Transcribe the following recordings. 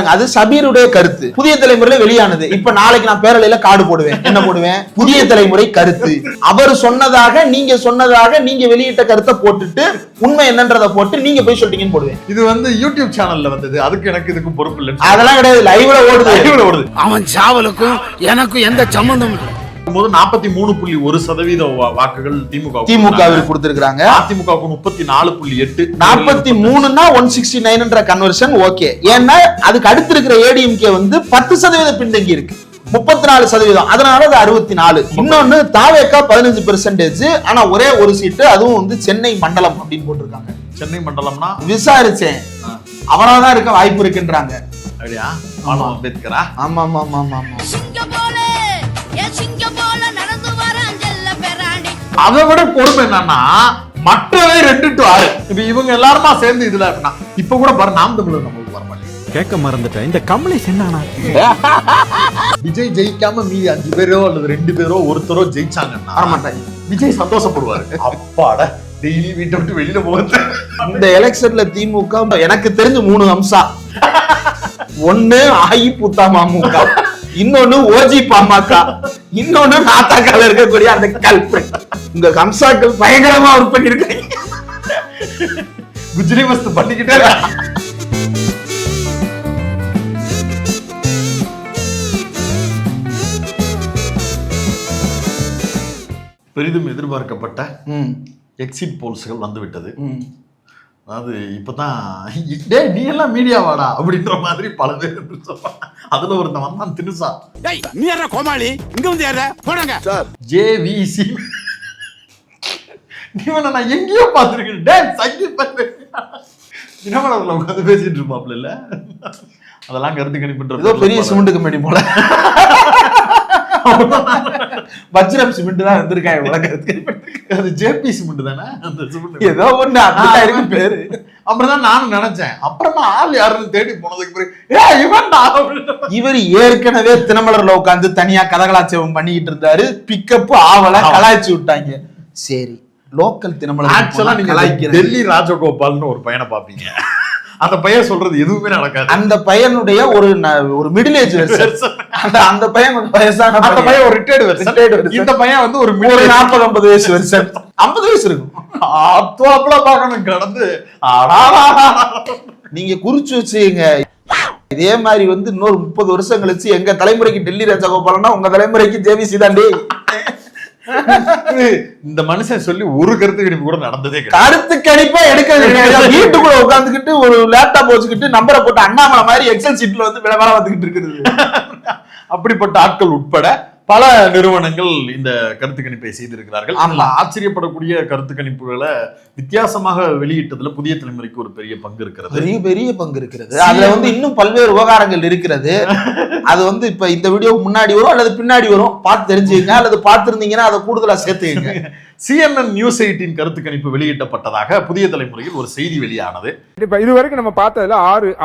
பாருங்க, அது சபீருடைய கருத்து, புதிய தலைமுறையில வெளியானது. இப்ப நாளைக்கு நான் பேரலையில கார்டு போடுவேன், என்ன போடுவேன், புதிய தலைமுறை கருத்து. அவர் சொன்னதாக நீங்க வெளியிட்ட கருத்தை போட்டுட்டு உண்மை என்னன்றதை போட்டு நீங்க போய் சொல்லிட்டீங்கன்னு போடுவேன். இது வந்து யூடியூப் சேனல்ல வந்தது, அதுக்கு எனக்கு இதுக்கும் பொறுப்பு இல்லை. அதெல்லாம் கிடையாது, லைவ்ல ஓடுது. அவன் சாவலுக்கும் எனக்கும் எந்த சம்பந்தம் இல்லை. 43.1% வாக்குகள் திமுகவிற்கு கொடுத்திருக்காங்க. அதிமுகவுக்கு 34.8. 43னா 169 கன்வர்ஷன் ஓகே. ஏன்னா அதுக்கு அடுத்து இருக்கிற ஏடிஎம்கே வந்து 10% பின்தங்கி இருக்கு, 34%. அதனால அது 64. இன்னொன்னு தாவேக்கா 15%. ஆனா ஒரே ஒரு சீட்டு, அதுவும் வந்து சென்னை மண்டலம் அப்படின்னு போட்டிருக்காங்க. சென்னை மண்டலம்னா விசாரிச்சேன், அவராதான் இருக்க வாய்ப்பு இருக்குன்றாங்க. அப்படியா? அம்பேத்கரா? ஆமா ஆமா ஆமா ஆமா. அதை விட கொடுமை என்னன்னா மற்றவே 2 to 6. இப்ப இவங்க எல்லாருமா சேர்ந்து இதுல இப்ப கூட பாரு, நாம் தமிழர் நம்மளுக்கு வர மாட்டேங்குது. கேட்க மறந்துட்டேன், இந்த கமலேஷ் என்னன்னா விஜய் ஜெயிக்காம மீதி 5 பேரோ அல்லது 2 பேரோ ஒருத்தரோ ஜெயிச்சாங்கன்னா வரமாட்டாங்க. விஜய் சந்தோஷப்படுவாரு, அப்பாட டெய்லி வீட்டை விட்டு வெளியில போகுது. இந்த எலெக்ஷன்ல திமுக எனக்கு தெரிஞ்சு 3 அம்சம். ஒண்ணு ஆயி புத்தா மாமுக, இன்னொன்னு ஓஜி பாமக, இன்னொன்னு நாத்தாக்கால இருக்கக்கூடிய அந்த கல்பெட். உங்க கம்சாக்கள் பயங்கரமா ஒர்க் பண்ணிருக்கீங்க, குஜ்ரி மஸ்து பண்ணிக்கிட்டே. பெரிதும் எதிர்பார்க்கப்பட்ட எக்ஸிட் போல்ஸ்கள் வந்துவிட்டது. அதாவது இப்பதான் நீ எல்லாம் மீடியாவாடா அப்படின்ற மாதிரி பல பேர் சொல்றாங்க. அதுல ஒருத்தன் வந்தான் தினுசா, நீ யாரா கோமாளி, இங்க வந்து யாரா போடுங்க ஜேவிசி. நீ வேணா நான் எங்கேயோ பார்த்துருக்கேன், டேய் சங்கீத் தினமலர்ல உட்காந்து பேசிட்டு இருப்பாப்ல இல்ல, அதெல்லாம் கருத்து கணிப்புன்ற ஏதோ பெரிய சிமெண்ட் கம்பெனி போல வஜ்ரம் சிமெண்ட் தான் வந்திருக்காங்க. அது ஜேபி சிமெண்ட் தானே, அந்த சிமெண்ட் ஏதோ ஒண்ணு அப்படிதான் இருக்கு பேரு. அப்படிதான் நானும் நினைச்சேன். அப்புறமா ஆள் யாருன்னு தேடி போனதுக்கு பிறகு இவர் ஏற்கனவே தினமலர்ல உட்காந்து தனியா கதகலாட்சேபம் பண்ணிக்கிட்டு இருந்தாரு. பிக்கப் ஆவல கலாய்ச்சி விட்டாங்க. சரி, லோக்கல் தினமலர் ஆக்சுவலா நீங்க டெல்லி ராஜகோபால்னு ஒரு பையனை பாப்பீங்க, அந்த பையன் சொல்றது எதுவுமே நடக்காது. அந்த பையனுடைய ஒரு மிடில் ஏஜ் வெர்ஷன், அந்த பையன் வயசான, அந்த பையன் ஒரு ரிட்டையர்டு வெர்ஷன், இந்த பையன் வந்து ஒரு 40-50 வயசு வெர்ஷன், 50 வயசு இருக்கும். அத்துவாப்புல பார்க்கணும் கடந்து. நீங்க குறிச்சு வச்சுங்க, இதே மாதிரி வந்து இன்னொரு 30 வருஷம் கழிச்சு எங்க தலைமுறைக்கு டெல்லி ராஜகோபாலனா உங்க தலைமுறைக்கு ஜேவிசி தாண்டி. இந்த மனுஷன் சொல்லி ஒரு கருத்து கணிப்பு கூட நடந்ததே கிடையாது. கருத்து கணிப்பா எடுக்கிறது வீட்டுக்குள்ள உட்காந்துக்கிட்டு ஒரு லேப்டாப் வச்சுக்கிட்டு நம்பரை போட்டு அண்ணாமலை மாதிரி எக்ஸல் சீட்ல வந்து வேலை பார்த்துக்கிட்டு இருக்குது. அப்படிப்பட்ட ஆட்கள் உட்பட பல நிறுவனங்கள் இந்த கருத்து கணிப்பை செய்திருக்கிறார்கள். ஆச்சரியப்படக்கூடிய கருத்து கணிப்புகளை வித்தியாசமாக வெளியிட்டதுல புதிய தலைமுறைக்கு ஒரு பெரிய பங்கு இருக்கிறது, பெரிய பங்கு இருக்கிறது. அதுல வந்து இன்னும் பல்வேறு விவகாரங்கள் இருக்கிறது. அது வந்து இப்ப இந்த வீடியோ முன்னாடி வரும் அல்லது பின்னாடி வரும், பார்த்து தெரிஞ்சுங்க, அல்லது பார்த்திருந்தீங்கன்னா அதை கூடுதலா சேர்த்துங்க. CNN News 18 கருத்து கணிப்பு வெளியிட்டப்பட்டதாக புதிய தலைமுறையில் ஒரு செய்தி வெளியானது. இப்ப இதுவரைக்கும் நம்ம பார்த்ததுல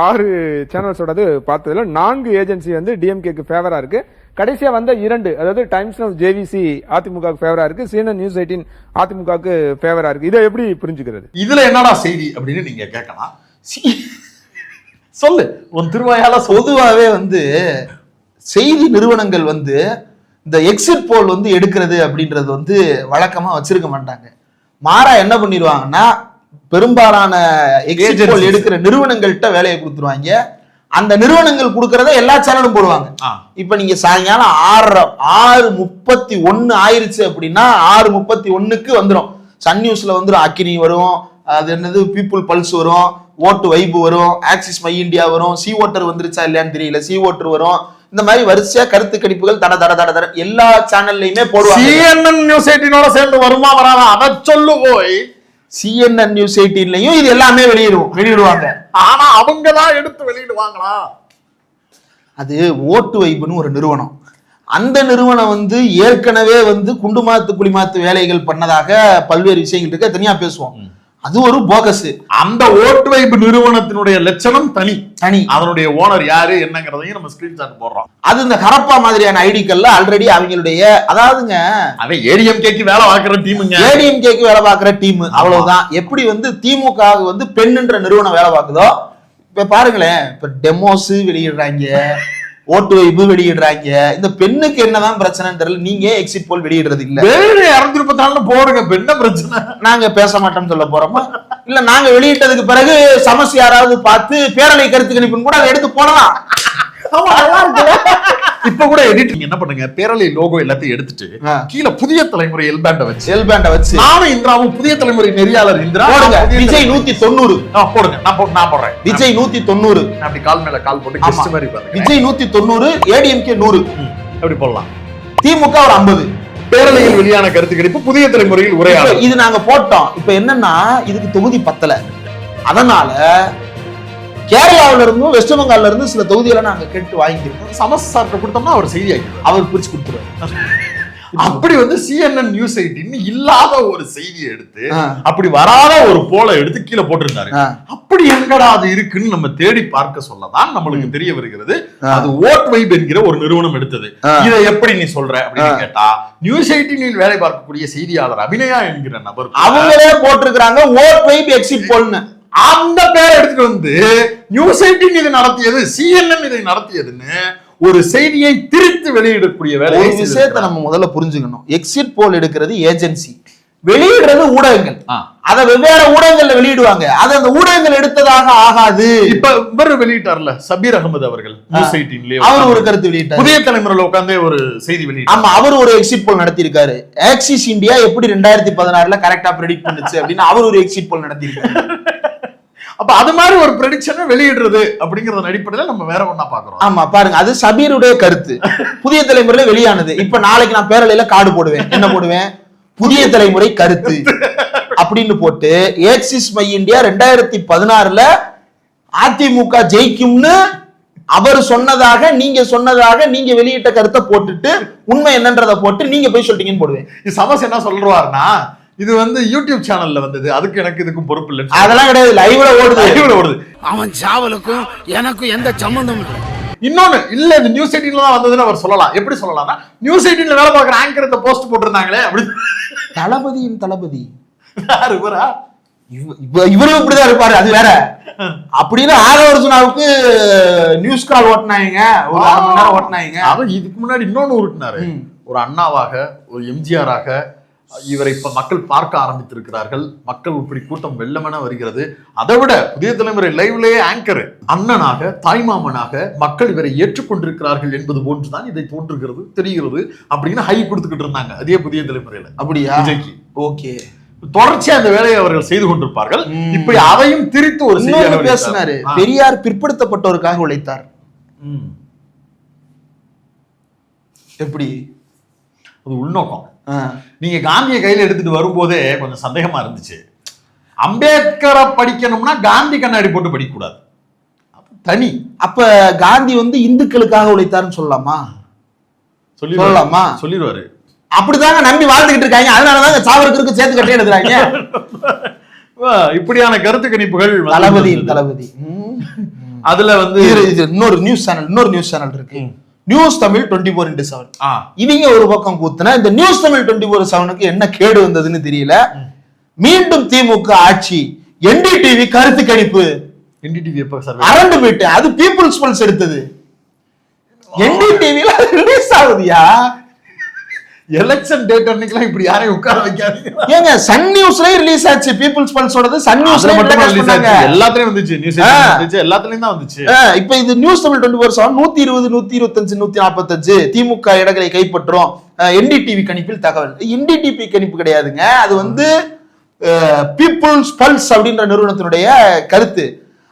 ஆறு சேனல்ஸோடது பார்த்ததுல 4 ஏஜென்சி வந்து டிஎம்கேக்கு ஃபேவரா இருக்கு. கடைசியா வந்த 2, அதாவது டைம்ஸ் ஆஃப் ஜேவிசி அதிமுக ஃபேவரா இருக்கு, CNN News 18 அதிமுகவுக்கு ஃபேவரா இருக்கு. இதை எப்படி புரிஞ்சுக்கிறது? இதுல என்னடா செய்தி அப்படின்னு நீங்க கேட்கலாம். சொல்லு உன் திருவாயால. பொதுவாகவே வந்து செய்தி நிறுவனங்கள் வந்து இந்த எக்ஸிட் போல் வந்து எடுக்கிறது அப்படின்றது வந்து வழக்கமா வச்சிருக்க மாட்டாங்க. மாறா என்ன பண்ணிடுவாங்கன்னா, பெரும்பாலான எக்ஸிட் போல் எடுக்கிற நிறுவனங்கள்கிட்ட வேலையை கொடுத்துருவாங்க. அந்த நிறுவனங்கள் கொடுக்கறத எல்லா சேனலும் போடுவாங்க. இப்ப நீங்க சாயங்காலம் 6:31 ஆயிருச்சு அப்படின்னா 6:31க்கு வந்துடும். சன் நியூஸ்ல வந்துடும், அக்கினி வரும், அது என்னது பீப்புள் பல்ஸ் வரும், ஓட்டு வைப்பு வரும், ஆக்சிஸ் மை இந்தியா வரும், சி ஓட்டர் வந்துருச்சா இல்லையான்னு தெரியல, சி ஓட்டர் வரும். இந்த மாதிரி வரிசையா கருத்து கணிப்புகள் தட எல்லா சேனல்லையுமே போடுவாங்க. CNN News 18 சேர்ந்து வருமா வராதா அதை சொல்லு போய். CNN News 18லயும் இது எல்லாமே வெளியிடுவாங்க. ஆனா அவங்கதான் எடுத்து வெளியிடுவாங்களா? அது ஓட்டு வைப்புன்னு ஒரு நிறுவனம். அந்த நிறுவனம் வந்து ஏற்கனவே வந்து குண்டுமாத்து குளிமாத்து வேலைகள் பண்ணதாக பல்வேறு விஷயங்கள் இருக்கு, தனியா பேசுவோம். அது ஒரு போகஸ். அந்த ஓட்டு வைப்பு நிறுவனத்தினுடைய லட்சணம் தனி. அதனுடைய ஓனர் யாரு என்னங்கிறதையும் நம்ம ஸ்கிரீன்ஷாட் போடுறோம். அது இந்த ஹரப்பா மாதிரியான ஐடிக்கள்ல ஆல்ரெடி அவங்களுடைய, அதாவதுங்க அவன் ஏடிஎம்கேக்கு வேலை பார்க்கிற டீமுங்க, ஏடிஎம்கேக்கு வேலை பார்க்கிற டீம், அவ்வளவுதான். எப்படி வந்து திமுக வந்து பெண்ணுன்ற நிறுவனம் வேலை பார்க்குதோ, இப்ப பாருங்களேன், இப்ப டெமோஸ் வெளியிடுறாங்க, ஓட்டு வைப்பு வெளியிடுறாங்க. இந்த பெண்ணுக்கு என்னதான் பிரச்சனைன்னு தெரியல. நீங்க எக்ஸிட் போல் வெளியிடுறது இல்ல. 234 போடுங்க, என்ன பிரச்சனை? நாங்க பேச மாட்டோம்னு சொல்ல போறோமா? இல்ல நாங்க வெளியிட்டதுக்கு பிறகு சமஸ்தி யாராவது பார்த்து பேரலை கருத்து கணிப்புன்னு கூட அதை எடுத்து போடலாம். இப்ப கூட எடிட்டிங் என்ன பண்ணுங்க, பேரலை லோகோ எல்லாத்தையும் எடுத்துட்டு கீழே புதிய தலைமுறை எல்பேண்ட வச்சு நானும் இந்திராவும் புதிய தலைமுறை நெறியாளர் இந்திரா போடுங்க. விஜய் 190 போடுங்க. நான் போடுறேன். விஜய் 190 அப்படி கால் மேல கால் போட்டு கெஸ்ட் மாதிரி பாருங்க. விஜய் 190, ஏடிஎம்கே 100 அப்படி போடலாம். திமுக ஒரு 50. பேரலையில் வெளியான கருத்து கணிப்பு புதிய தலைமுறையில் உரையாடல். இது நாங்க போட்டோம். இப்ப என்னன்னா இதுக்கு தொகுதி பத்தல. அதனால கேரளாவில இருந்தும் வெஸ்ட் பெங்கால்ல இருந்து சில தொகுதிகளை நாங்க கேட்டு வாங்கிருக்கோம். சமஸ்தார்ட்ட கொடுத்தோம்னா அவர் செய்தி அவர் பிரிச்சு கொடுத்துருவாரு. அப்படி வந்து CNN நியூஸ் 18 இல்லாத ஒரு செய்தியை எடுத்து அப்படி வராத ஒரு போல எடுத்து கீழே போட்டிருந்தாரு. அப்படி எங்கடா அது இருக்குன்னு நம்ம தேடி பார்க்க சொல்லதான் நம்மளுக்கு தெரிய வருகிறது. அது ஓட் வைப் என்கிற ஒரு நிறுவனம் எடுத்தது. இதை எப்படி நீ சொல்ற அப்படின்னு கேட்டா, நியூஸ் 18 வேலை பார்க்கக்கூடிய செய்தியாளர் அபிநயா என்கிற நபர் அவங்களே போட்டிருக்கிறாங்க ஓட் வைப் எக்ஸிட் போல்னு. அந்த பேரை எடுத்துட்டு வந்து நியூஸ் 18 இதை நடத்தியது, CNN இதை நடத்தியதுன்னு ஒரு செய்தியை திரித்து வெளியிடக்கூடிய வேலை. ஒரு விஷயத்தை நம்ம முதல்ல புரிஞ்சுக்கணும். எக்ஸிட் போல் எடுக்கிறது ஏஜென்சி, வெளியிடுறது ஊடகங்கள். அத வெவ்வேறு ஊடகங்கள்ல வெளியிடுவாங்க. அது அந்த ஊடகங்கள் எடுத்ததாக ஆகாது. இப்ப இவர் வெளியிட்டார்ல சபீர் அகமது அவர்கள் நியூஸ் 18 அவர் ஒரு கருத்து வெளியிட்டார். புதிய தலைமுறையில உட்கார்ந்து ஒரு செய்தி வெளியிட்டார். ஆமா, அவர் ஒரு எக்ஸிட் போல் நடத்தி இருக்காரு. ஆக்சிஸ் இந்தியா எப்படி 2016 கரெக்டா ப்ரெடிக்ட் பண்ணுச்சு அப்படின்னு அவர் ஒரு எக்ஸிட் போல் நடத்தி இருக்காரு. அப்ப அது மாதிரி ஒரு ப்ரெடிக்ஷனை வெளியிடுறது அப்படிங்கறத அடிப்படையில நம்ம வேற ஒண்ணா பாக்குறோம். ஆமா பாருங்க, அது சபீருடைய கருத்து புதிய தலைமுறையில வெளியானது. இப்ப நாளைக்கு நான் பேரலையில கார்டு போடுவேன். என்ன போடுவேன்? புதிய தலைமுறை கருத்து அப்படின்னு போட்டு ஆக்சிஸ் மை இந்தியா 2016 அதிமுக ஜெயிக்கும்னு அவர் சொன்னதாக நீங்க வெளியிட்ட கருத்தை போட்டுட்டு உண்மை என்னன்றதை போட்டு நீங்க போய் சொல்லிட்டீங்கன்னு போடுவேன். சமஸ் என்ன சொல்றாருன்னா, இது வந்து யூடியூப் சேனல்ல வந்தது, அதுக்கு எனக்கு இதுக்கும் பொறுப்பு இல்லை. அதெல்லாம் கிடையாது, லைவ்ல ஓடுது. அவன் சாவலுக்கும் எனக்கும் எந்த சம்பந்தம் இல்லை. இன்னொன்னு இல்ல, இந்த நியூஸ் 18 தான் வந்ததுன்னு அவர் சொல்லலாம். எப்படி சொல்லலாம்னா, நியூஸ் 18 வேலை பார்க்குற ஆங்கர் இந்த போஸ்ட் போட்டிருந்தாங்களே அப்படி. தளபதியின் தளபதி யாரு இவரா? இவரும் இப்படிதான் இருப்பாரு, அது வேற. அப்படின்னு ஆதவர்ஜுனாவுக்கு நியூஸ் கால் ஓட்டினாங்க, ஒரு 1/2 மணி நேரம் ஓட்டினாங்க. அதுவும் இதுக்கு முன்னாடி இன்னொன்னு ஓட்டினாரு. ஒரு அண்ணாவாக, ஒரு எம்ஜிஆராக இவரை இப்ப மக்கள் பார்க்க ஆரம்பித்திருக்கிறார்கள். மக்கள் இப்படி கூட்டம் வெள்ளமென வருகிறது. அதை விட புதிய தலைமுறை லைவ்லேயே ஆங்கர் அண்ணனாக, தாய்மாமனாக மக்கள் இவரை ஏற்றுக்கொண்டிருக்கிறார்கள் என்பது போன்றுதான் இதை தோன்றுகிறது, தெரிகிறது அப்படின்னு ஹை கொடுத்துக்கிட்டு இருந்தாங்க அதே புதிய தலைமுறையில. அப்படியா? விஜய்க்கு ஓகே, தொடர்ச்சியா அந்த வேலையை அவர்கள் செய்து கொண்டிருப்பார்கள். இப்ப அதையும் திரித்து ஒரு செய்தி பேசினாரு. பெரியார் பிற்படுத்தப்பட்டோருக்காக உழைத்தார். எப்படி? அது உள்நோக்கம். நீங்க காந்தியை கையில எடுத்துட்டு வரும்போதே கொஞ்சம் சந்தேகமா இருந்துச்சு. அம்பேத்கரை படிக்கணும்னா காந்தி கண்ணாடி போட்டு படிக்க கூடாது, தனி. அப்ப காந்தி வந்து இந்துக்களுக்காக உழைத்தாருன்னு சொல்லலாமா? சொல்லலாமா? சொல்லிடுவாரு. அப்படிதாங்க நம்பி வாழ்ந்துகிட்டு இருக்காங்க. அதனாலதாங்க சாவருக்கு சேர்த்து கட்டி எடுக்கிறாங்க. இப்படியான கருத்து கணிப்புகள் தளபதி. அதுல வந்து இன்னொரு நியூஸ் சேனல் இருக்கு, நியூஸ் தமிழ் 24x7. இவங்க ஒரு பக்கம் கூத்துனா, இந்த நியூஸ் தமிழ் 24x7க்கு என்ன கேடு வந்ததுன்னு தெரியல. மீண்டும் திமுக ஆட்சி, என்டிடிவி கருத்து கணிப்பு. என்டிடிவி அரண்டு போயிட்டு அது பீப்புள்ஸ் பல்ஸ் எடுத்தது. என்டிடிவில ரிலீஸ் ஆகுதியா? எலெக்ஷன் டேட் அன்னைக்குலாம் இப்படி யாரையும் உட்கார வைக்காதீங்க. ஏங்க, சன் நியூஸ்ல ரிலீஸ் ஆச்சு பீப்புள்ஸ் பல்ஸோடது. சன் நியூஸ்ல எல்லாத்துலயும் வந்துச்சு, நியூஸ் வந்துச்சு, எல்லாத்துலயும் தான் வந்துச்சு. இப்போ இது நியூஸ் தமிழ் 24x7 120, 125, 145 திமுக இடங்களை கைப்பற்றும் என்டிடிவி கணிப்பில் தகவல். என்டிடிவி கணிப்பு கிடையாதுங்க, அது வந்து பீப்புள்ஸ் பல்ஸ் அப்படின்ற நிறுவனத்தினுடைய கருத்து.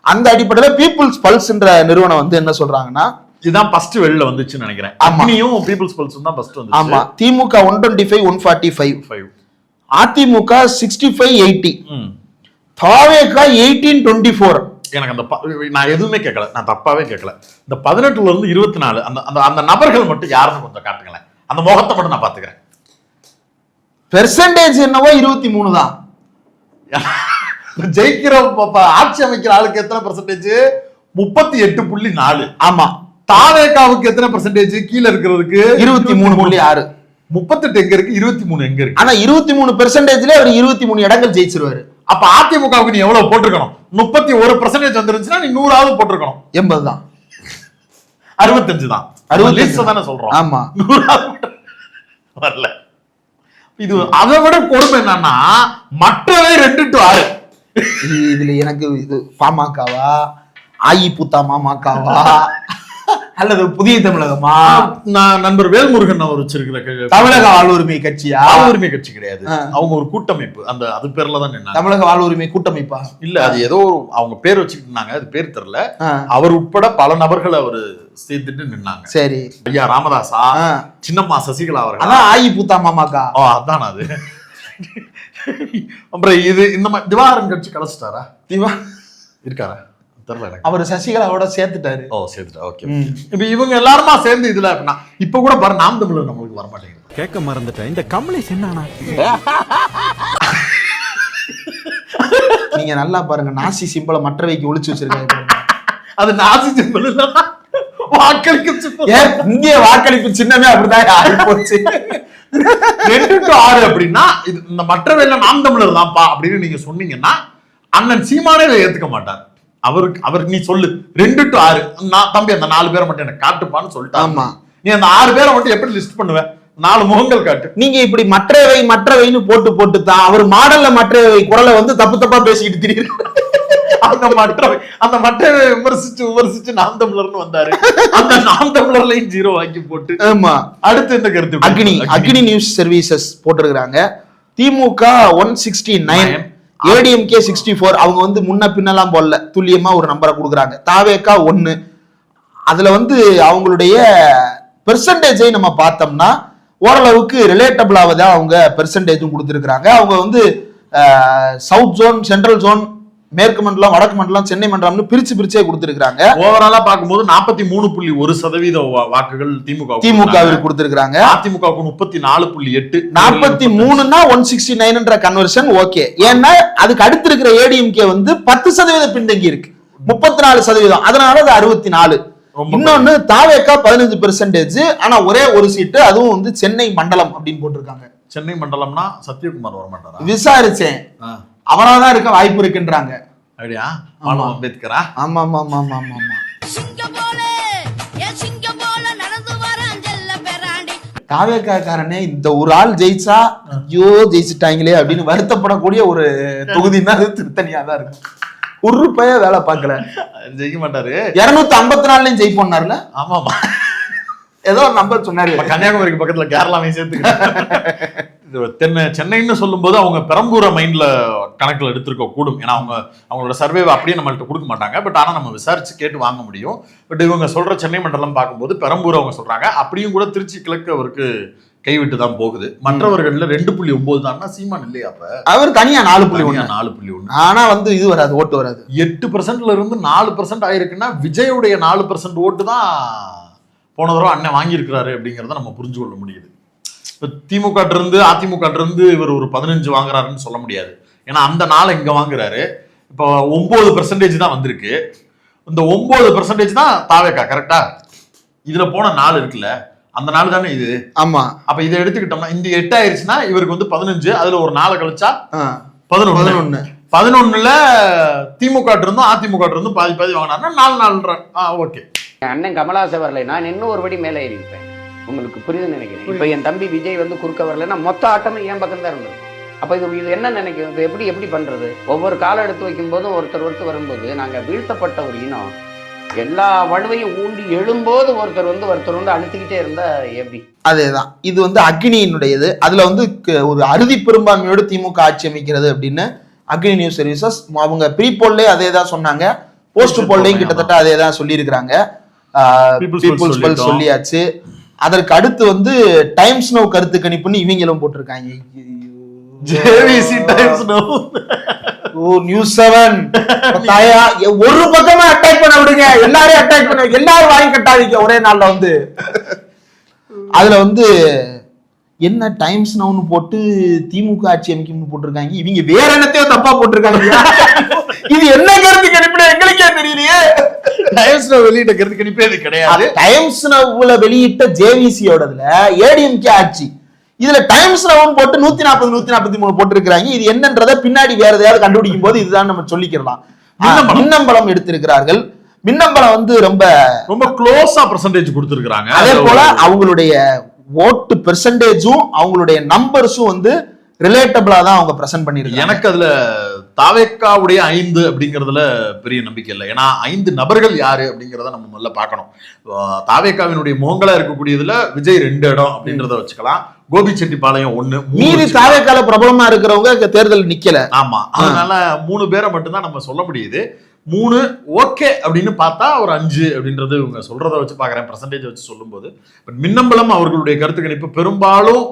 அந்த அடிப்படையில் பீப்புள்ஸ் பல்ஸ்ன்ற நிறுவனம் வந்து என்ன சொல்றாங்கன்னா, இதுதான் ஃபர்ஸ்ட் வெளில வந்துச்சுன்னு நினைக்கிறேன். அக்னியும் பீப்புள்ஸ் பல்ஸும் தான் ஃபர்ஸ்ட் வந்துச்சு. ஆமா, திமுக 125, 145, அதிமுக 65, 80, தாவேகா 18, 24. எனக்கு அந்த நான் எதுவுமே கேட்கல, நான் தப்பாவே கேட்கல. இந்த 18ல இருந்து 24 அந்த அந்த நபர்கள் மட்டும் யாருன்னு கொஞ்சம் காட்டுங்களேன். அந்த முகத்தை மட்டும் நான் பாத்துக்கிறேன். பெர்சன்டேஜ் என்னவோ 23 தான். ஜெயிக்கிற ஆட்சி அமைக்கிற ஆளுக்கு எத்தனை பெர்சன்டேஜ்? 38.4. ஆமா. தாவேகாவுக்கு எத்தனை பெர்சன்டேஜ்? கீழே இருக்கிறதுக்கு 23.6. 38 எங்க இருக்கு, 23 எங்க இருக்கு? ஆனா 23%ல அவர் 23 இடங்கள் ஜெயிச்சிருவாரு. அப்ப அதிமுகவுக்கு நீ எவ்வளவு போட்டிருக்கணும்? 31% வந்துருந்துச்சுன்னா நீ 100ஆவது போட்டிருக்கணும். 80 தான், 65 தான், 65 தானே சொல்றோம். ஆமா, 100ஆவது வரல. இது அதை விட கொடுமை என்னன்னா மற்றவை 2 to 6. இதுல எனக்கு இது பாமகவா, அஇஅதிமுக மாமகவா, அல்லது புதிய தமிழகமா? நான் நண்பர் வேல்முருகன் அவர் வச்சிருக்கிற தமிழக வாழ்வுரிமை கட்சியா? வாழ்வுரிமை கட்சி கிடையாது, அவங்க ஒரு கூட்டமைப்பு. அது பேர்ல தான் நின்னாங்க. தமிழக வாழ்வுரிமை கூட்டமைப்பா? இல்ல, அது ஏதோ அவங்க பேர் வச்சுக்கிட்டு இருந்தாங்க, அது பேர் தெரியல. அவர் உட்பட பல நபர்கள் அவர் சேர்த்துட்டு நின்னாங்க. சரி, ஐயா ராமதாசா, சின்னம்மா சசிகலா அவர்கள். அதான் அஇஅதிமுக மாமக. அதான் அது. அப்புறம் இது இந்த மாதிரி திவாகரன் கட்சி கலைச்சிட்டாரா? இருக்காரா தெரியல எனக்கு. அவர் சசிகலாவோட சேர்த்துட்டாரு. சேர்த்துட்டா. ஓகே. இப்ப இவங்க எல்லாருமா சேர்ந்து இதுல இப்ப கூட பாரு, நாம் தமிழர் நம்மளுக்கு வர மாட்டேங்குது. கேட்க மறந்துட்டேன், இந்த கமலேஷ் என்னன்னா? நீங்க நல்லா பாருங்க, நாசி சிம்பள மற்றவைக்கு ஒளிச்சு வச்சிருக்காங்க. அது நாசி சிம்பல் இல்ல, வாக்களிப்பு சிம்பல். இந்திய வாக்களிப்பு சின்னமே அப்படிதான் ஆகி போச்சு. 2 to 6 அப்படின்னா இது இந்த மற்றவை எல்லாம் நாம் தமிழர் தான்ப்பா அப்படின்னு நீங்க சொன்னீங்கன்னா அண்ணன் சீமானே இதை ஏத்துக்க மாட்டார். அவருக்கு நீ சொல்லு 2 to 6, தம்பி அந்த 4 பேரை மட்டும் எனக்கு காட்டுப்பான்னு சொல்லிட்டாங்க. நீ அந்த 6 பேரை மட்டும் எப்படி லிஸ்ட் பண்ணுவ? 4 முகங்கள் காட்டு. நீங்க இப்படி மற்றவைன்னு போட்டு தான் அவர் மாடல்ல மற்றவை குரலை வந்து தப்பா பேசிக்கிட்டு திடீர்னு அந்த மற்றவை விமர்சிச்சு நாம் தமிழர்னு வந்தாரு. அந்த நாம் தமிழர்லையும் 0 ஆக்கி போட்டு. ஆமா. அடுத்து என்ன கருத்து? அக்னி நியூஸ் சர்வீசஸ் போட்டிருக்காங்க. திமுக 169, ஏடிஎம்கே 64. அவங்க வந்து முன்ன பின்னெல்லாம் போடல, துல்லியமா ஒரு நம்பரை கொடுக்குறாங்க. தாவேகா 1. அதுல வந்து அவங்களுடைய பெர்சன்டேஜை நம்ம பார்த்தோம்னா ஓரளவுக்கு ரிலேட்டபிளாக தான் அவங்க பெர்சன்டேஜும் கொடுத்துருக்காங்க. அவங்க வந்து சவுத் ஜோன், சென்ட்ரல் ஜோன், மேற்கு மண்டலம், வடக்கு மண்டலம், சென்னை மண்டலம்னு பிரிச்சே கொடுத்திருக்காங்க. ஓவராலா பார்க்கும்போது 43.1% வாக்குகள் திமுகவிற்கு கொடுத்திருக்காங்க. அதிமுகவுக்கு 34.8. 43னா 169ன்ற கன்வர்ஷன் ஓகே. ஏன்னா அதுக்கு அடுத்து இருக்கிற ஏடிஎம்கே வந்து 10% பின்தங்கி இருக்கு, 34%. அதனால அது 64. இன்னொன்னு தாவேகா 15%. ஆனா ஒரே ஒரு சீட்டு, அதுவும் வந்து சென்னை மண்டலம் அப்படின்னு போட்டிருக்காங்க. சென்னை மண்டலம்னா சத்யகுமார் வர மாட்டாரா? விசாரிச்சேன், அவராதான் இருக்க வாய்ப்பு இருக்குன்றாங்க. அப்படியா? அம்பேத்கரா? ஆமா ஆமா ஆமா ஆமா ஆமா. தாவேக்காரனே இந்த ஒரு ஆள் ஜெயிச்சா ஐயோ ஜெயிச்சுட்டாங்களே அப்படின்னு வருத்தப்படக்கூடிய ஒரு தொகுதின்னா அது திருத்தணியா தான் இருக்கு. ஒரு ரூபாய வேலை பார்க்கல, ஜெயிக்க மாட்டாரு. 254 ஜெயிப்போம்னாருல. ஆமாமா, ஏதோ ஒரு நம்பர் சொன்னாரு. கன்னியாகுமரிக்கு பக்கத்துல கேரளாவையும் சேர்த்து சென்னைன்னு சொல்லும் போது அவங்க பெரம்பூரை மைண்ட்ல கணக்குல எடுத்திருக்க கூடும். ஏன்னா அவங்களோட சர்வே அப்படியே நம்மள்ட்ட கொடுக்க மாட்டாங்க. பட் ஆனா நம்ம விசாரிச்சு கேட்டு வாங்க முடியும். பட் இவங்க சொல்ற சென்னை மண்டலம் பார்க்கும்போது பெரம்பூர் அவங்க சொல்றாங்க. அப்படியும் கூட திருச்சி கிழக்கு அவருக்கு கைவிட்டு தான் போகுது. மற்றவர்கள்ல 2.9 தான். சீமான் இல்லையா? அப்ப அவர் தனியா 4.1. ஆனா வந்து இது வராது, ஓட்டு வராது. 8%ல இருந்து 4% ஆயிருக்குன்னா விஜயுடைய 4% ஓட்டு தான் போன தடவை அண்ணன் வாங்கியிருக்கிறாரு அப்படிங்கிறத நம்ம புரிஞ்சு கொள்ள முடியுது. திமுக இருந்து அதிமுக இருந்து இவர் ஒரு 15 வாங்குறாருன்னு சொல்ல முடியாது. ஏன்னா அந்த 4 இங்க வாங்குறாரு. இப்போ 9% தான் வந்திருக்கு. இந்த 9% தான் தாவேக்கா. கரெக்டா? இதுல போன 4 இருக்குல்ல, அந்த 4 தானே இது. ஆமா. அப்ப இதை எடுத்துக்கிட்டோம்னா இந்த 8 ஆயிருச்சுன்னா இவருக்கு வந்து 15. அதுல ஒரு 4 கழிச்சா 11. 11ல திமுக இருந்தும் அதிமுக இருந்தும் பாதி வாங்கினாருன்னா 4 ஓகே. அண்ணன் கமலஹாசன் வரலை, நான் இன்னும் ஒரு படி மேலே ஏறி இருப்பேன். உங்களுக்கு புரியுதுன்னு நினைக்கிறேன். இப்ப என் தம்பி விஜய் வந்து குறுக்க வரலைன்னா மொத்த ஆட்டமும் என் பக்கம் தான் இருந்தது. அப்ப இது என்ன நினைக்கிறேன், இது எப்படி பண்றது? ஒவ்வொரு காலம் எடுத்து வைக்கும் போதும் ஒருத்தர் வரும்போது நாங்க வீழ்த்தப்பட்ட ஒரு இனம் எல்லா வலுவையும் ஊண்டி எழும்போது ஒருத்தர் வந்து அழுத்திக்கிட்டே இருந்தா எப்படி? அதேதான் இது வந்து அக்னியினுடையது. அதுல வந்து ஒரு அறுதி பெரும்பான்மையோடு திமுக ஆட்சி அமைக்கிறது அப்படின்னு அக்னி நியூஸ் சர்வீசஸ் அவங்க ப்ரீ போல்லே அதே தான் சொன்னாங்க, போஸ்ட் போல்லையும் கிட்டத்தட்ட அதே தான் சொல்லியிருக்கிறாங்க. பீப்புள்ஸ் போல் சொல்லியாச்சு. அதற்கு அடுத்து வந்து டைம்ஸ் நவ் கருத்து கணிப்புன்னு இவங்களும் போட்டிருக்காங்க. ஜேவிசி டைம்ஸ் நவ், நியூஸ் 7 ஒரு பக்கமா அட்டாக் பண்ண விடுங்க, எல்லாரையும் அட்டாக் பண்ண, எல்லாரும் வாங்கி கட்டாதீங்க ஒரே நாள்ல வந்து. அதுல வந்து என்ன டைம்ஸ் நவுன்னு போட்டு திமுக ஆட்சி அமைக்கும்னு போட்டிருக்காங்க. இவங்க வேற என்னத்தையோ தப்பா போட்டிருக்காங்க. இது என்ன கருத்து கணிப்பு எங்களுக்கே தெரியலையே. டைம்ஸ் நவ் வெளியிட்ட கருத்து கணிப்பே இது கிடையாது. டைம்ஸ் நவ்ல வெளியிட்ட ஜேவிசியோடதுல ஏடிஎம்கே ஆட்சி, இதுல டைம்ஸ் நவன் போட்டு 140 143 போட்டிருக்கிறாங்க. இது என்னன்றதை பின்னாடி வேற எதையாவது கண்டுபிடிக்கும் போது இதுதான் நம்ம சொல்லிக்கலாம். மின்னம்பலம் எடுத்திருக்கிறார்கள். மின்னம்பலம் வந்து ரொம்ப ரொம்ப க்ளோஸா பெர்சன்டேஜ் கொடுத்திருக்காங்க. அதே போல அவங்களுடைய ஓட்டு பெர்சன்டேஜும் அவங்களுடைய நம்பர்ஸும் வந்து ரிலேட்டபிளா தான் அவங்க பிரசன்ட் பண்ணிருக்காங்க. எனக்கு அதுல தாவேக்காவுடைய 5 அப்படிங்கறதுல பெரிய நம்பிக்கை இல்லை. ஏன்னா 5 நபர்கள் யாரு அப்படிங்கறத நம்ம முதல்ல பார்க்கணும். தாவேக்காவினுடைய முகங்களா இருக்கக்கூடியதுல விஜய் 2 இடம் அப்படின்றத வச்சுக்கலாம். கோபிச்செட்டிப்பாளையம் 1, மீதி தாவேக்கால பிரபலமா இருக்கிறவங்க தேர்தல் நிக்கல. ஆமா, அதனால 3 பேரை மட்டும்தான் நம்ம சொல்ல முடியுது. 3 ஓகே அப்படின்னு பார்த்தா ஒரு 5 அப்படின்றது இவங்க சொல்றதை வச்சு பாக்குறேன், பெர்சன்டேஜ் வச்சு சொல்லும் போது. பட் மின்னம்பலம் அவர்களுடைய கருத்து கணிப்பு பெரும்பாலும்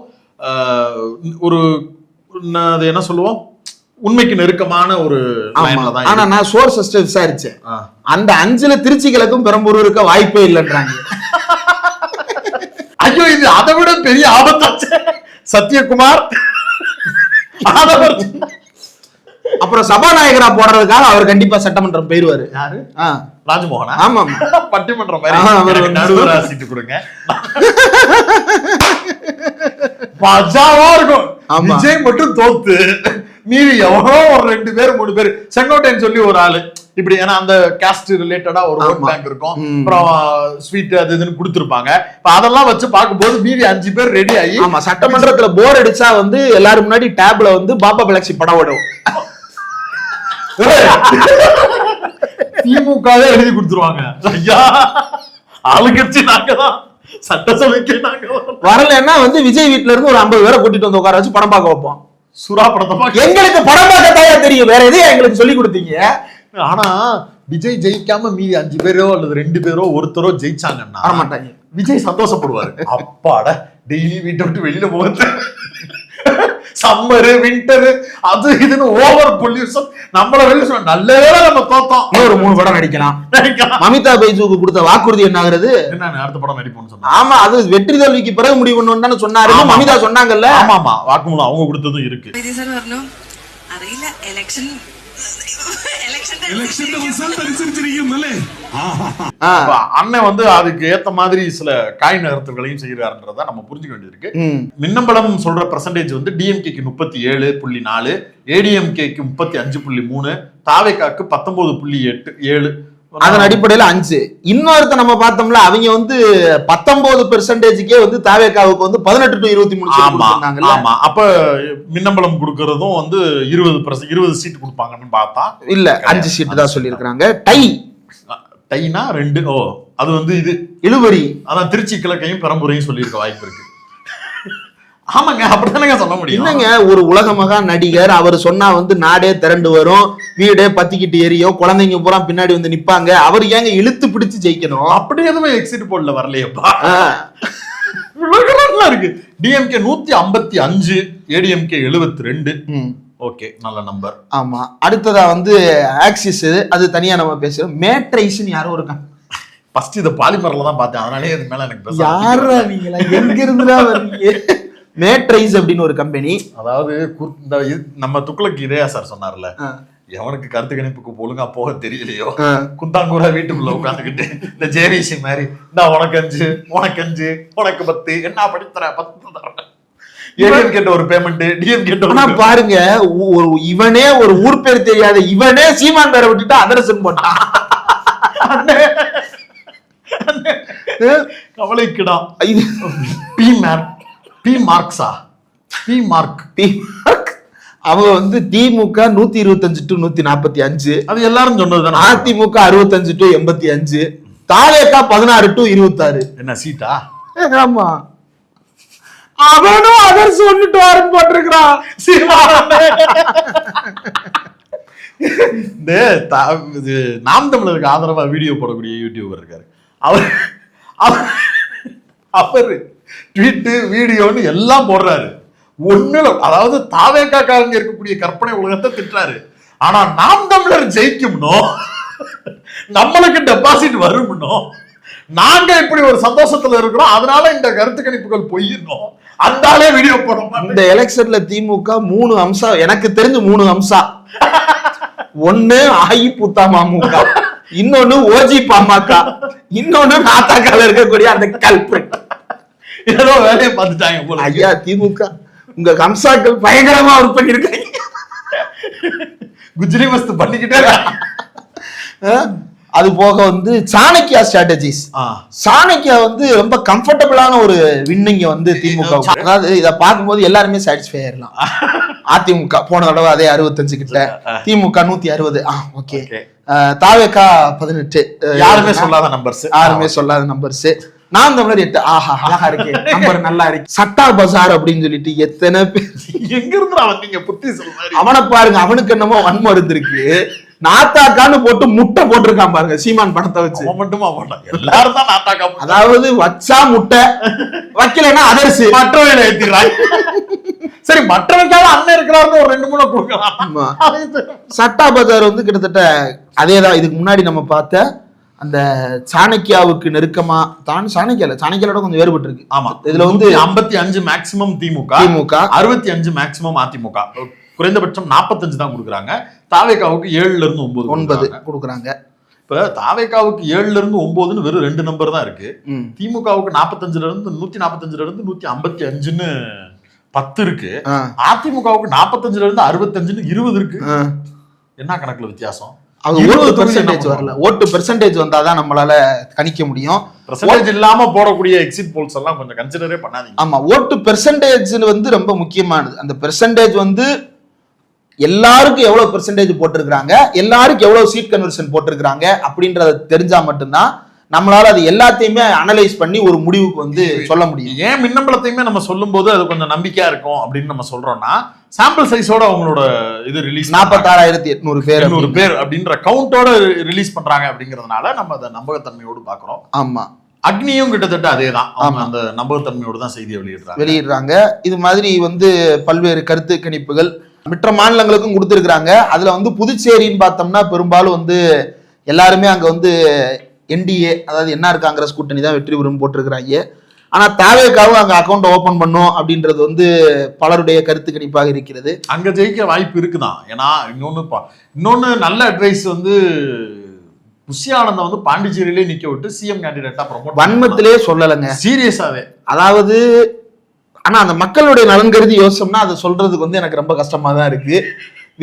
ஒரு அது என்ன சொல்லுவோம், உண்மைக்கு நெருக்கமான ஒரு லைன்ல தான். ஆனா நான் சோர்சஸ் விசாரிச்சேன், அந்த 5ல திருச்சி கிழக்கும் பெரம்பூர் இருக்க வாய்ப்பே இல்லைன்றாங்க. ஐயோ, இது அதை விட பெரிய ஆபத்தாச்சு. சத்யகுமார் அப்புறம் சபாநாயகரா போடுறதுக்காக அவர் கண்டிப்பா சட்டமன்றம் போயிருவாரு. யாரு? ராஜமோகனா? ஆமா, பட்டிமன்றம் மாதிரி நடுவரா சீட்டு கொடுங்க. மஜாவா இருக்கும். விஜய் மட்டும் தோத்து மீறி எவ்வளோ ஒரு 2 பேர் 3 பேர், செங்கோட்டைன்னு சொல்லி ஒரு ஆளு இப்படி, ஏன்னா அந்த காஸ்ட் ரிலேட்டடா ஒரு ஓட் பேங்க் இருக்கும், அப்புறம் ஸ்வீட் அது இதுன்னு கொடுத்துருப்பாங்க. அதெல்லாம் வச்சு பார்க்கும்போது மீறி 5 பேர் ரெடி ஆகி. ஆமா, சட்டமன்றத்துல போர் அடிச்சா வந்து எல்லாரும் முன்னாடி டேப்ல வந்து பாபா பலக்ஷி படம் ஓடும். திமுகவே எழுதி கொடுத்துருவாங்க. ஐயா, ஆளுங்கட்சி நாங்க தான், சட்டசபைக்கு நாங்க வரலன்னா வந்து விஜய் வீட்டுல இருந்து ஒரு 50 பேரை கூட்டிட்டு வந்து உட்கார வச்சு படம் பார்க்க வைப்போம். சுறா படத்தை எங்களுக்கு படம் பார்க்க தயா தெரியும், வேற எதையும் எங்களுக்கு சொல்லி கொடுத்தீங்க. ஆனா விஜய் ஜெயிக்காம மீதி 5 பேரோ அல்லது 2 பேரோ ஒருத்தரோ ஜெயிச்சாங்கன்னா வரமாட்டாங்க. விஜய் சந்தோஷப்படுவாரு. அப்பாட, டெய்லி வீட்டை விட்டு வெளியில போகுது, சம்மரு விண்டரு அது இதுன்னு ஓவர் பொல்யூஷன், நம்மள வெளியில நல்ல வேளை நம்ம தோத்தோம். ஒரு 3 படம் நடிக்கலாம். மமிதா பைஜுக்கு கொடுத்த வாக்குறுதி என்ன ஆகுறது? என்ன அடுத்த படம் நடிப்போம்னு சொன்னா? ஆமா, அது வெற்றி தோல்விக்கு பிறகு முடிவு பண்ணணும்னு சொன்னாரு. மமிதா சொன்னாங்கல்ல. ஆமா ஆமா, வாக்குமூலம் அவங்க கொடுத்ததும் இருக்கு. அண்ணன் வந்து அதுக்கு ஏத்த மாதிரி சில காய் நகர்த்தல்களையும் செய்யறாருன்றத நம்ம புரிஞ்சுக்க வேண்டியிருக்கு. மின்னம்பலம் சொல்ற பெர்சன்டேஜ் வந்து டிஎம்கேக்கு 37.4, ஏடிஎம்கேக்கு 35.3, தாவேக்காக்கு 19.7. அதன் அடிப்படையில 5. இன்னொருத்த நம்ம பார்த்தோம்ல, அவங்க வந்து 19% வந்து தாவேக்காவுக்கு வந்து 18 to 23. ஆமா, அப்ப மின்னம்பலம் கொடுக்கறதும் வந்து 20 சீட் கொடுப்பாங்கன்னு பார்த்தா இல்ல, 5 சீட் தான் சொல்லியிருக்காங்க. டைனா 2. ஓ, அது வந்து இது இழுவரி, அதான் திருச்சி கிழக்கையும் பெரம்பூரையும் சொல்லியிருக்க வாய்ப்பு இருக்கு. ஆமாங்க, அப்படித்தானங்க சொல்ல முடியும். இல்லங்க, ஒரு உலக மகா நடிகர், அவர் சொன்னா வந்து நாடே திரண்டு வரும், வீடே பத்திக்கிட்டு எரியும், குழந்தைங்க பூரா பின்னாடி வந்து நிப்பாங்க, அவர் ஏங்க இழுத்து பிடிச்சு ஜெயிக்கணும்? அப்படி எதுவுமே எக்ஸிட் போல்ல வரலையப்பா. இருக்கு. டிஎம்கே 155, ஏடிஎம்கே 72. ஓகே, நல்ல நம்பர். ஆமா, அடுத்ததா வந்து ஆக்சிஸ், அது தனியா நம்ம பேசுறோம். மேட்ரைஸ்னு யாரோ இருக்காங்க. ஃபர்ஸ்ட் இத பாலிமர்ல தான் பார்த்தேன், அதனாலே இது மேல எனக்கு பேச. யாரா நீங்களா, எங்க இருந்துடா வரீங்க? மேட்ரைஸ் அப்படின்னு ஒரு கம்பெனி. அதாவது நம்ம துக்ளக் இதயா சார் சொன்னார்ல, எவனுக்கு கருத்து கணிப்புக்கு ஒழுங்கா போக தெரியலையோ, குந்தாங்கூரா வீட்டுக்குள்ள உட்காந்துக்கிட்டு இந்த ஜேவிசி மாதிரி, இந்த உனக்கு 5 உனக்கு 10, என்ன படித்தர 10 தரேன். ஏடிஎம் கேட்ட ஒரு பேமெண்ட், டிஎம் கேட்ட. ஆனா பாருங்க, இவனே ஒரு ஊர் பேர் தெரியாத இவனே சீமான் பேரை விட்டுட்டு அதரசன் போட்டான். கவலைக்குடா. அவங்க வந்து திமுக 125 to 145, அது எல்லாரும் சொன்னதுதான். AIADMK 65 to 85, TVK 16 to 26. என்ன சீட்டா? ஆமா, அவனும் அதர்ஸ் ஒன்னுட்டு வாரன் போட்டிருக்கிறான். நாம் தமிழருக்கு ஆதரவா வீடியோ போடக்கூடிய யூடியூபர் இருக்காரு, அவர் ட்வீட்டு வீடியோன்னு எல்லாம் போடுறாரு. ஒண்ணுல, அதாவது தாவேக்கா காரங்க இருக்கக்கூடிய கற்பனை உலகத்தை திட்டுறாரு. ஆனா நாம் தமிழர் ஜெயிக்கும்னோ, நம்மளுக்கு டெபாசிட் வரும்னோ, நாங்க இப்படி ஒரு சந்தோஷத்துல இருக்கிறோம், அதனால இந்த கருத்து கணிப்புகள் பொய்யணும், அந்தாலே வீடியோ போடணும். இந்த எலெக்ஷன்ல திமுக 3 அம்சம் எனக்கு தெரிஞ்சு 3 அம்சம். ஒண்ணு அஇஅதிமுக மமுக, இன்னொன்னு ஓஜி பாமக, இன்னொன்னு நாத்தாக்கால இருக்கக்கூடிய அந்த கல்பிரட். ஏதோ வேலையை பார்த்துட்டாங்க போல. ஐயா திமுக உங்க கம்சாக்கள் பயங்கரமா ஒர்க் பண்ணிருக்காங்க. குஜ்ரி மஸ்து பண்ணிக்கிட்டே அது போக வந்து சாணக்கியா ஸ்ட்ராட்டஜிஸ், சாணக்கியா வந்து ரொம்ப கம்ஃபர்டபுளான ஒரு வின்னிங்க வந்து திமுக. அதாவது இதை பார்க்கும்போது எல்லாருமே சாட்டிஸ்ஃபை ஆயிடலாம். அதிமுக போன தடவை அதே 65 கிட்ட, திமுக 160, ஓகே, தாவேகா 18, யாருமே சொல்லாத நம்பர்ஸ், யாருமே சொல்லாத நம்பர்ஸ். நான் தமிழர் 8, ஆஹா அழகா இருக்கு, நம்பர் நல்லா இருக்கு. சட்டா பசார் அப்படின்னு சொல்லிட்டு எத்தனை பேர் எங்க இருந்து அவன் புத்தி சொல்றாரு. அவனை பாருங்க, அவனுக்கு என்னமோ வன்மருந்து இருக்கு. நாத்தாக்கான்னு போட்டு முட்டை போட்டிருக்கான் பாருங்க சீமான் படத்தை வச்சு. மட்டுமா போட்டான், எல்லாரும் தான் நாத்தாக்கா. அதாவது வச்சா முட்டை, வைக்கலைன்னா அதர்ஸ், மற்றவையில ஏத்திக்கிறாங்க. சரி, மற்றவைக்காக அண்ணன் இருக்கிறாருன்னு ஒரு 2-3 கொடுக்கலாம். சட்டா பஜார் வந்து கிட்டத்தட்ட அதேதான் இதுக்கு முன்னாடி நம்ம பார்த்த அந்த சாணக்கியாவுக்கு நெருக்கமா தான். சாணக்கியாவோட கொஞ்சம் வேறுபட்டு இருக்கு. ஆமா, இதுல வந்து 55 மேக்சிமம் திமுக, 65 மேக்சிமம் அதிமுக. குறைந்தபட்சம் 45 தான் கொடுக்குறாங்க. தாவேகாவுக்கு 7ல இருந்து 9 கொடுக்குறாங்க. இப்ப தாவேகாவுக்கு 7ல இருந்து 9ன்னு வெறும் 2 நம்பர் தான் இருக்கு. திமுகவுக்கு 45ல இருந்து 145ல இருந்து 155ன்னு 10 இருக்கு. அதிமுகவுக்கு 45ல இருந்து 65ன்னு 20 இருக்கு. என்ன கணக்குல வித்தியாசம்? அது ஓட்டு பெர்சன்டேஜ் வரல. ஓட்டு பெர்சன்டேஜ் வந்தாதான் நம்மளால கணிக்க முடியும். பெர்சன்டேஜ் இல்லாம போடக்கூடிய எக்ஸிட் போல்ஸ் எல்லாம் கொஞ்சம் கன்சிடரே பண்ணாதீங்க. ஆமா, ஓட்டு பெர்சன்டேஜ் வந்து ரொம்ப முக்கியமானது. அந்த பெர்சன்டேஜ் வந்து எல்லாருக்கும் எவ்வளவு பெர்சன்டேஜ் போட்டிருக்காங்க, எல்லாருக்கும் எவ்வளவு சீட் கன்வர்ஷன் போட்டிருக்காங்க அப்படின்றத தெரிஞ்சா மட்டும்தான் நம்மளால அது எல்லாத்தையுமே அனலைஸ் பண்ணி ஒரு முடிவுக்கு வந்து சொல்ல முடியும். ஏன் மின்னம்பலத்தையுமே நம்ம சொல்லும் போது அது கொஞ்சம் நம்பிக்கையா இருக்கும் அப்படின்னு நம்ம சொல்றோம்னா, சாம்பிள் சைஸோட அவங்களோட இது ரிலீஸ் 46,800 பேர் அப்படின்ற கவுண்டோட ரிலீஸ் பண்றாங்க அப்படிங்கறதுனால நம்ம அதை நம்பகத்தன்மையோடு பாக்குறோம். ஆமா, அக்னியும் கிட்டத்தட்ட அதேதான், அந்த நம்பகத்தன்மையோடு தான் செய்தியை வெளியிடுறாங்க. இது மாதிரி வந்து பல்வேறு கருத்து கணிப்புகள் மற்ற மாநிலங்களுக்கும் கொடுத்துருக்காங்க. அதுல வந்து புதுச்சேரின்னு பார்த்தோம்னா பெரும்பாலும் வந்து எல்லாருமே அங்க வந்து என்டிஏ, அதாவது என்ஆர் காங்கிரஸ் கூட்டணி தான் வெற்றி பெறும் போட்டிருக்கிறாங்க. ஆனா தாவேகாவும் அங்க அக்கௌண்ட் ஓபன் பண்ணும் அப்படின்றது வந்து பலருடைய கருத்து கணிப்பாக இருக்கிறது. அங்க ஜெயிக்க வாய்ப்பு இருக்குதான். ஏன்னா இன்னொன்னு நல்ல அட்வைஸ் வந்து புஷி ஆனந்த வந்து பாண்டிச்சேரியிலே நிக்க விட்டு சிஎம் கேண்டிடேட்டா ப்ரோமோட் வன்மத்திலே சொல்லலைங்க, சீரியஸாவே. அதாவது ஆனா அந்த மக்களுடைய நலன் கருதி யோசிச்சோம்னா அதை சொல்றதுக்கு வந்து எனக்கு ரொம்ப கஷ்டமா தான் இருக்கு.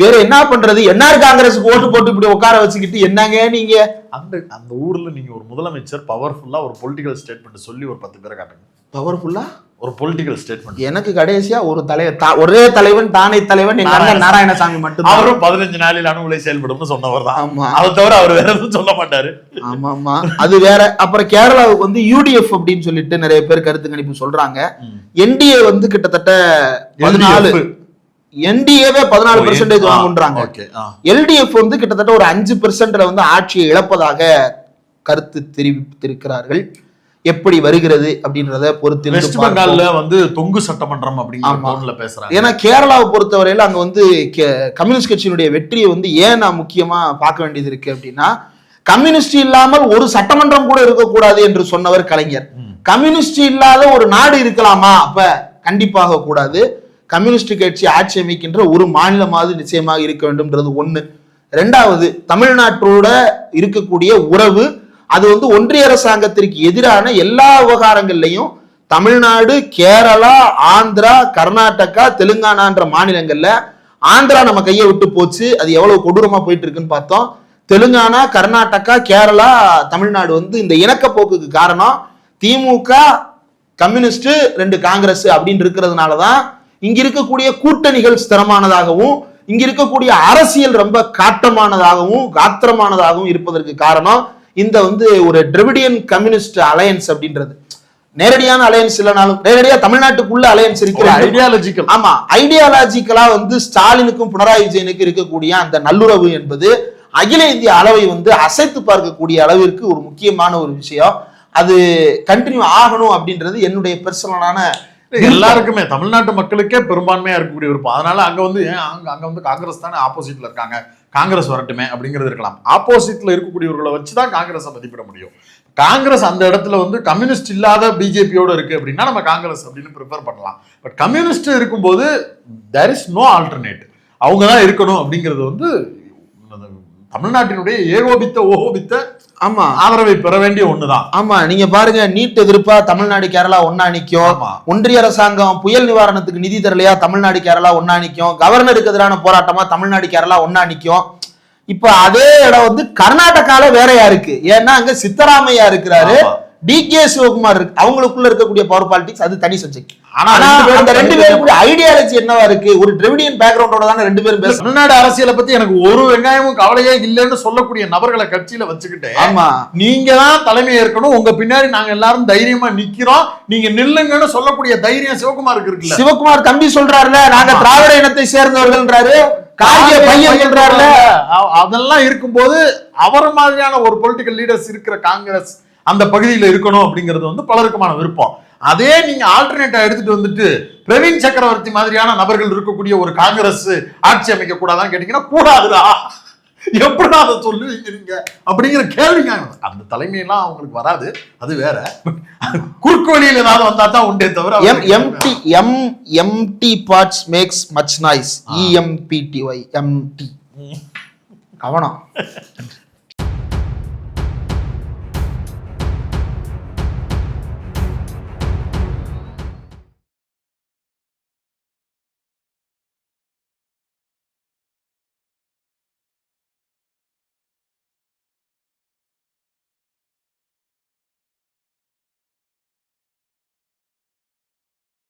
வேற என்ன பண்றது? என்ஆர் காங்கிரஸுக்கு ஓட்டு போட்டு இப்படி உட்கார வச்சுக்கிட்டு என்னங்க நீங்க அந்த ஊர்ல நீங்க ஒரு முதலமைச்சர் பவர்ஃபுல்லா ஒரு பொலிட்டிக்கல் ஸ்டேட்மெண்ட் சொல்லி ஒரு 10 பேரை காட்டுங்க. பவர்ஃபுல்லா ஒரு பொலிட்டிக்கல் ஸ்டேட்மெண்ட். எனக்கு கடைசியா ஒரு தலைவர், ஒரே தலைவன் தானே தலைவன் எங்க அண்ணன் நாராயணசாமி மட்டும். அவரும் 15 நாளில் அணுகுலை செயல்படும் சொன்னவர் தான். ஆமா, அதை தவிர அவர் வேற எதுவும் சொல்ல மாட்டாரு. ஆமா, அது வேற. அப்புறம் கேரளாவுக்கு வந்து யூடிஎஃப் அப்படின்னு சொல்லிட்டு நிறைய பேர் கருத்து கணிப்பு சொல்றாங்க. என்டிஏ வந்து கிட்டத்தட்ட 14, என்டிஏவே 14% வாங்குறாங்க. எல்டிஎஃப் வந்து கிட்டத்தட்ட ஒரு 5% வந்து ஆட்சியை இழப்பதாக கருத்து தெரிவித்திருக்கிறார்கள். எப்படி வருகிறது அப்படின்றத பொறுத்து வெஸ்ட் பெங்கால்ல வந்து தொங்கு சட்டமன்றம் அப்படிங்கிற பேசுறாங்க. ஏன்னா கேரளாவை பொறுத்தவரையில அங்க வந்து கம்யூனிஸ்ட் கட்சியினுடைய வெற்றியை வந்து ஏன் நான் முக்கியமா பார்க்க வேண்டியது இருக்கு அப்படின்னா, கம்யூனிஸ்ட் இல்லாமல் ஒரு சட்டமன்றம் கூட இருக்கக்கூடாது என்று சொன்னவர் கலைஞர். கம்யூனிஸ்ட் இல்லாத ஒரு நாடு இருக்கலாமா? அப்ப கண்டிப்பாக கூடாது. கம்யூனிஸ்ட் கட்சி ஆட்சி அமைக்கின்ற ஒரு மாநிலமாவது நிச்சயமாக இருக்க வேண்டும்ன்றது ஒண்ணு. ரெண்டாவது, தமிழ்நாட்டோட இருக்கக்கூடிய உறவு அது வந்து ஒன்றிய அரசாங்கத்திற்கு எதிரான எல்லா விவகாரங்கள்லையும் தமிழ்நாடு, கேரளா, ஆந்திரா, கர்நாடகா, தெலுங்கானான்ற மாநிலங்கள்ல ஆந்திரா நம்ம கையை விட்டு போச்சு. அது எவ்வளவு கொடூரமா போயிட்டு இருக்குன்னு பார்த்தோம். தெலுங்கானா, கர்நாடகா, கேரளா, தமிழ்நாடு வந்து இந்த இணக்கப்போக்குக்கு காரணம் திமுக, கம்யூனிஸ்ட், 2 காங்கிரஸ் அப்படின்னு இருக்கிறதுனாலதான் இங்க இருக்கக்கூடிய கூட்டணிகள் ஸ்திரமானதாகவும் இங்க இருக்கக்கூடிய அரசியல் ரொம்ப காட்டமானதாகவும் காத்திரமானதாகவும் இருப்பதற்கு காரணம் இந்த வந்து ஒரு டிராவிடியன் கம்யூனிஸ்ட் அலையன்ஸ் அப்படின்றது. நேரடியான அலையன்ஸ் இல்லைனாலும் நேரடியா தமிழ்நாட்டுக்குள்ள அலையன்ஸ் இருக்கிற ஐடியாலஜிக்கல். ஆமா, ஐடியாலஜிக்கலா வந்து ஸ்டாலினுக்கும் பினராயி விஜயனுக்கும் இருக்கக்கூடிய அந்த நல்லுறவு என்பது அகில இந்திய அளவை வந்து அசைத்து பார்க்கக்கூடிய அளவிற்கு ஒரு முக்கியமான ஒரு விஷயம். அது கண்டினியூ ஆகணும் அப்படின்றது என்னுடைய பர்சனலான, எல்லாருக்குமே தமிழ்நாட்டு மக்களுக்கே பெரும்பான்மையா இருக்கக்கூடிய விருப்பம். அதனால அங்க வந்து அங்க வந்து காங்கிரஸ் தானே ஆப்போசிட்ல இருக்காங்க, காங்கிரஸ் வரட்டுமே அப்படிங்கிறது இருக்கலாம். ஆப்போசிட்ல இருக்கக்கூடியவர்களை வச்சுதான் காங்கிரஸ் மதிப்பிட முடியும். காங்கிரஸ் அந்த இடத்துல வந்து கம்யூனிஸ்ட் இல்லாத பிஜேபியோட இருக்கு அப்படின்னா நம்ம காங்கிரஸ் அப்படின்னு ப்ரிஃபர் பண்ணலாம். பட் கம்யூனிஸ்ட் இருக்கும்போது தேர் இஸ் நோ ஆல்டர்னேட், அவங்க தான் இருக்கணும் அப்படிங்கிறது வந்து தமிழ்நாட்டினுடைய ஏகோபித்த ஆமா ஆதரவை பெற வேண்டிய ஒண்ணுதான். ஆமா நீங்க பாருங்க, நீட் எதிர்ப்பா தமிழ்நாடு கேரளா ஒன்னா நிக்கும். ஆமா. ஒன்றிய அரசாங்கம் புயல் நிவாரணத்துக்கு நிதி தரலையா, தமிழ்நாடு கேரளா ஒன்னா நிக்கும். கவர்னருக்கு எதிரான போராட்டமா தமிழ்நாடு கேரளா ஒன்னா நிக்கும். இப்ப அதே இடம் வந்து கர்நாடகால வேறையா இருக்கு. ஏன்னா அங்க சித்தராமையா இருக்கிறாரு, டிகே சிவகுமார் இருக்கு. அவங்களுக்குள்ள இருக்கக்கூடிய பவர் பாலிடிக்ஸ் அது தனி சப்ஜெக்ட். ஆனா அந்த ரெண்டு பேரும் ஐடியாலஜி என்னவா இருக்கு? ஒரு டிராவிடியன் பேக்ரவுண்டோட தானே ரெண்டு பேரும் பேச. தமிழ்நாடு அரசியலை பத்தி எனக்கு ஒரு வெங்காயமும் கவலையே இல்லைன்னு சொல்லக்கூடிய நபர்களை கட்சியில வச்சுக்கிட்டு, ஆமா நீங்க தான் தலைமை ஏற்கணும், உங்க பின்னாடி நாங்க எல்லாரும் தைரியமா நிக்கிறோம், நீங்க நில்லுங்கன்னு சொல்லக்கூடிய தைரியம் சிவகுமாருக்கு இருக்குல்ல. சிவகுமார் தம்பி சொல்றாருல, நாங்க திராவிட இனத்தை சேர்ந்தவர்கள்ன்றாரு. கார்கே பையன் சொல்றாருல. அதெல்லாம் இருக்கும்போது அவர் மாதிரியான ஒரு பொலிட்டிக்கல் லீடர்ஸ் இருக்கிற காங்கிரஸ் அந்த பகுதியில் இருக்கணும் அப்படிங்கிறது வந்து பலருக்குமான விருப்பம். அதே நீங்க ஆல்டர்னேட்டா எடுத்துட்டு வந்துட்டு பிரவீன் சக்கரவர்த்தி மாதிரியான நபர்கள் இருக்கக்கூடிய ஒரு காங்கிரஸ் ஆட்சி அமைக்க கூடாதான்னு கேட்டீங்கன்னா கூடாதுடா, எப்படிதான் அதை சொல்லுவீங்க நீங்க அப்படிங்கிற கேள்விங்க. அந்த தலைமையெல்லாம் அவங்களுக்கு வராது, அது வேற. குறுக்கு வழியில் ஏதாவது வந்தா தான் உண்டே தவிர. empty parts makes much noise. EMPTY empty. கவனம்.